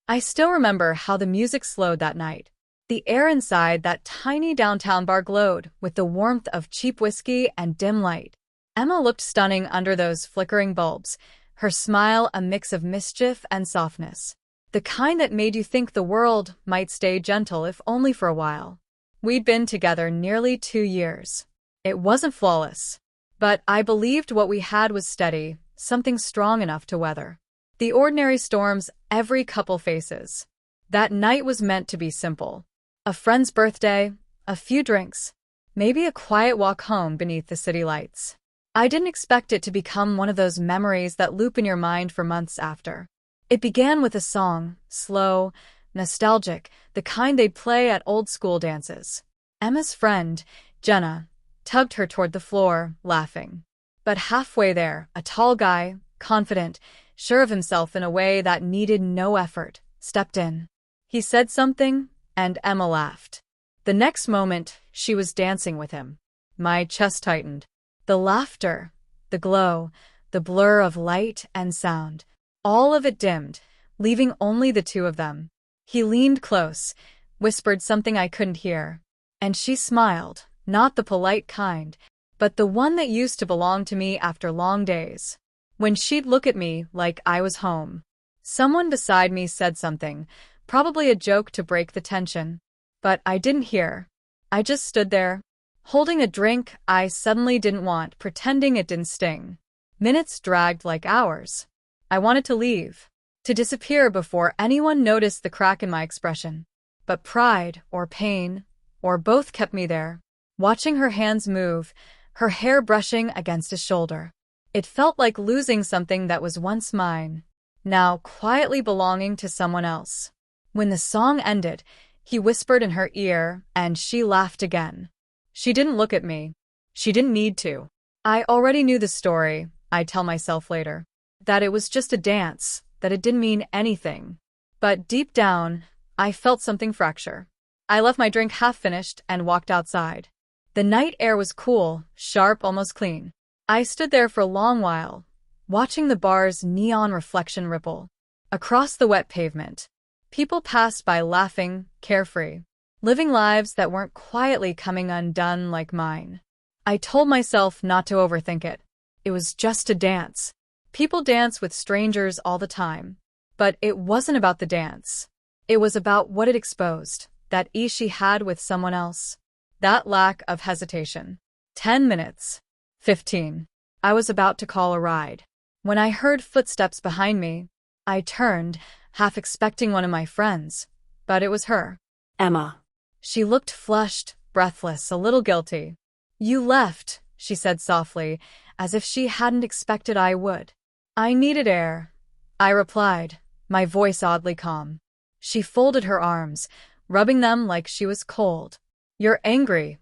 I still remember how the music slowed that night. The air inside that tiny downtown bar glowed with the warmth of cheap whiskey and dim light. Emma looked stunning under those flickering bulbs, her smile a mix of mischief and softness. The kind that made you think the world might stay gentle if only for a while. We'd been together nearly 2 years. It wasn't flawless, but I believed what we had was steady, something strong enough to weather the ordinary storms every couple faces. That night was meant to be simple. A friend's birthday, a few drinks, maybe a quiet walk home beneath the city lights. I didn't expect it to become one of those memories that loop in your mind for months after. It began with a song, slow, nostalgic, the kind they'd play at old school dances. Emma's friend, Jenna, tugged her toward the floor, laughing. But halfway there, a tall guy, confident, sure of himself in a way that needed no effort, stepped in. He said something, and Emma laughed. The next moment, she was dancing with him. My chest tightened. The laughter, the glow, the blur of light and sound, all of it dimmed, leaving only the two of them. He leaned close, whispered something I couldn't hear, and she smiled, not the polite kind, but the one that used to belong to me after long days. When she'd look at me like I was home. Someone beside me said something, probably a joke to break the tension. But I didn't hear. I just stood there, holding a drink I suddenly didn't want, pretending it didn't sting. Minutes dragged like hours. I wanted to leave, to disappear before anyone noticed the crack in my expression. But pride, or pain, or both kept me there, watching her hands move, her hair brushing against his shoulder. It felt like losing something that was once mine, now quietly belonging to someone else. When the song ended, he whispered in her ear, and she laughed again. She didn't look at me. She didn't need to. I already knew the story, I'd tell myself later. That it was just a dance, that it didn't mean anything. But deep down, I felt something fracture. I left my drink half-finished and walked outside. The night air was cool, sharp, almost clean. I stood there for a long while, watching the bar's neon reflection ripple across the wet pavement. People passed by laughing, carefree, living lives that weren't quietly coming undone like mine. I told myself not to overthink it. It was just a dance. People dance with strangers all the time. But it wasn't about the dance. It was about what it exposed, that ease she had with someone else. That lack of hesitation. 10 minutes. 15. I was about to call a ride. When I heard footsteps behind me, I turned, half expecting one of my friends, but it was her. Emma. She looked flushed, breathless, a little guilty. You left, she said softly, as if she hadn't expected I would. I needed air, I replied, my voice oddly calm. She folded her arms, rubbing them like she was cold. You're angry.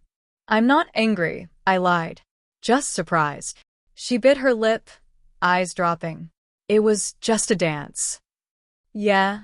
I'm not angry, I lied. Just surprised. She bit her lip, eyes dropping. It was just a dance. Yeah,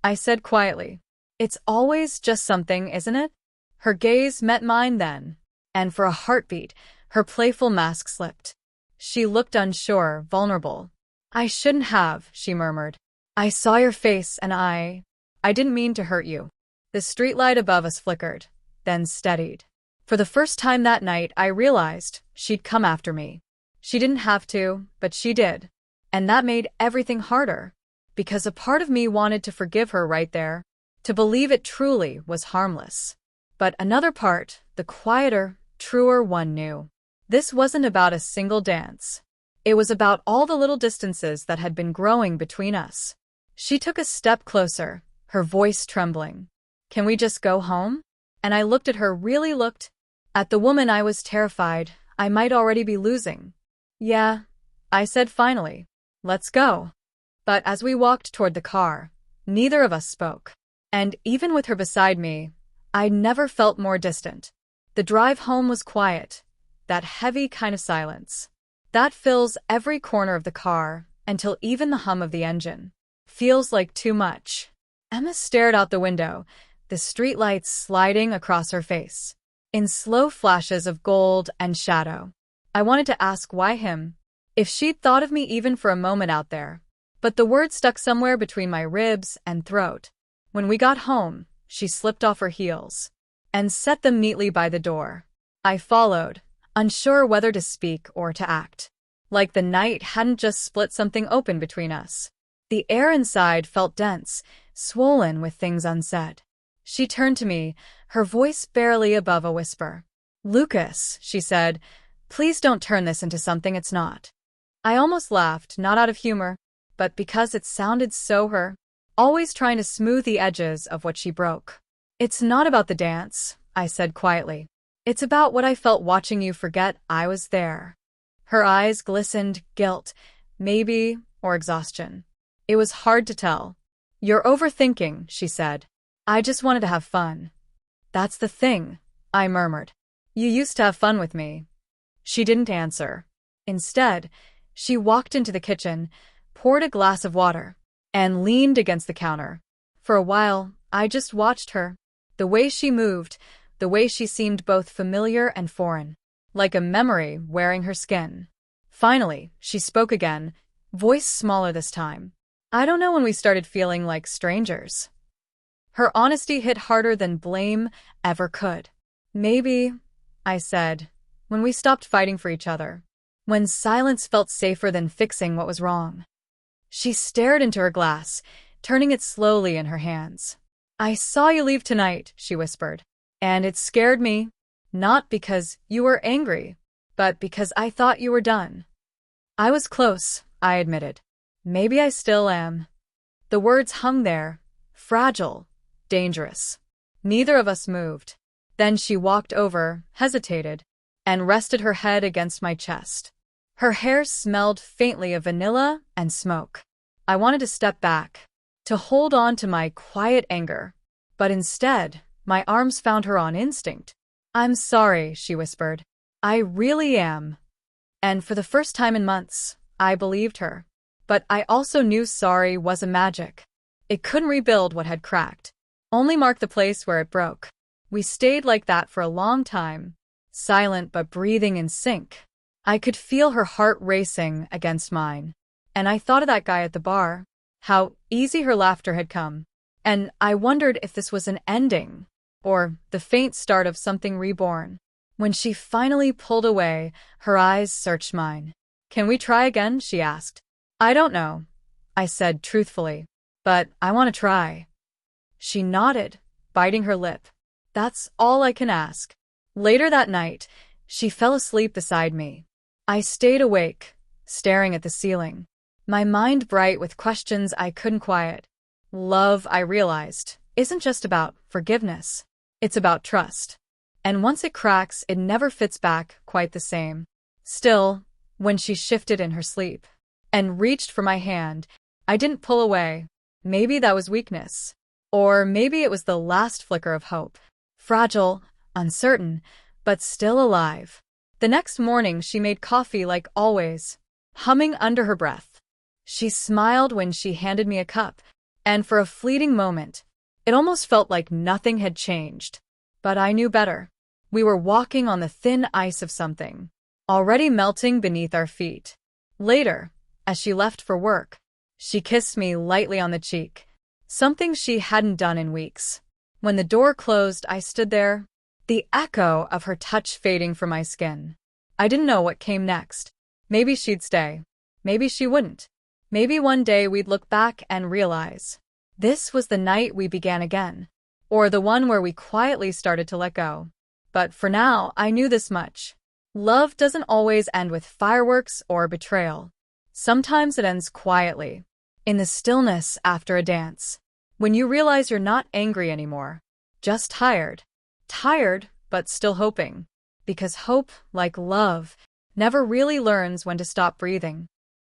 I said quietly. It's always just something, isn't it? Her gaze met mine then, and for a heartbeat, her playful mask slipped. She looked unsure, vulnerable. I shouldn't have, she murmured. I saw your face and I didn't mean to hurt you. The streetlight above us flickered, then steadied. For the first time that night, I realized she'd come after me. She didn't have to, but she did. And that made everything harder, because a part of me wanted to forgive her right there, to believe it truly was harmless. But another part, the quieter, truer one, knew. This wasn't about a single dance. It was about all the little distances that had been growing between us. She took a step closer, her voice trembling. Can we just go home? And I looked at her, really looked at the woman I was terrified I might already be losing. Yeah, I said finally. Let's go. But as we walked toward the car, neither of us spoke. And even with her beside me, I'd never felt more distant. The drive home was quiet, that heavy kind of silence that fills every corner of the car until even the hum of the engine feels like too much. Emma stared out the window, the streetlights sliding across her face, in slow flashes of gold and shadow. I wanted to ask why him, if she'd thought of me even for a moment out there. but the word stuck somewhere between my ribs and throat. When we got home, she slipped off her heels and set them neatly by the door. I followed, unsure whether to speak or to act. Like the night hadn't just split something open between us. The air inside felt dense, swollen with things unsaid. She turned to me, her voice barely above a whisper. "Lucas," she said, "please don't turn this into something it's not." I almost laughed, not out of humor, but because it sounded so her, always trying to smooth the edges of what she broke. "It's not about the dance," I said quietly. "It's about what I felt watching you forget I was there." Her eyes glistened, guilt, maybe, or exhaustion. It was hard to tell. "You're overthinking," she said. "I just wanted to have fun." "That's the thing," I murmured. "You used to have fun with me." She didn't answer. Instead, she walked into the kitchen, poured a glass of water, and leaned against the counter. For a while, I just watched her. The way she moved, the way she seemed both familiar and foreign, like a memory wearing her skin. Finally, she spoke again, voice smaller this time. "I don't know when we started feeling like strangers." Her honesty hit harder than blame ever could. "Maybe," I said, "when we stopped fighting for each other. When silence felt safer than fixing what was wrong." She stared into her glass, turning it slowly in her hands. "I saw you leave tonight," she whispered, "and it scared me. Not because you were angry, but because I thought you were done." I was close, I admitted. Maybe I still am. The words hung there, fragile, dangerous. Neither of us moved. Then she walked over, hesitated, and rested her head against my chest. Her hair smelled faintly of vanilla and smoke. I wanted to step back, to hold on to my quiet anger, but instead, my arms found her on instinct. "I'm sorry," she whispered. "I really am." And for the first time in months, I believed her. But I also knew sorry was a magic. It couldn't rebuild what had cracked, only mark the place where it broke. We stayed like that for a long time, silent but breathing in sync. I could feel her heart racing against mine. And I thought of that guy at the bar, how easy her laughter had come. And I wondered if this was an ending, or the faint start of something reborn. When she finally pulled away, her eyes searched mine. "Can we try again?" she asked. "I don't know," I said truthfully, "but I want to try." She nodded, biting her lip. "That's all I can ask." Later that night, she fell asleep beside me. I stayed awake, staring at the ceiling, my mind bright with questions I couldn't quiet. Love, I realized, isn't just about forgiveness. It's about trust. And once it cracks, it never fits back quite the same. Still, when she shifted in her sleep and reached for my hand, I didn't pull away. Maybe that was weakness. Or maybe it was the last flicker of hope. Fragile, uncertain, but still alive. The next morning she made coffee like always, humming under her breath. She smiled when she handed me a cup, and for a fleeting moment, it almost felt like nothing had changed. But I knew better. We were walking on the thin ice of something, already melting beneath our feet. Later, as she left for work, she kissed me lightly on the cheek, something she hadn't done in weeks. When the door closed, I stood there, the echo of her touch fading from my skin. I didn't know what came next. Maybe she'd stay. Maybe she wouldn't. Maybe one day we'd look back and realize this was the night we began again, or the one where we quietly started to let go. But for now, I knew this much. Love doesn't always end with fireworks or betrayal. Sometimes it ends quietly, in the stillness after a dance, when you realize you're not angry anymore, just tired. Tired, but still hoping. Because hope, like love, never really learns when to stop breathing.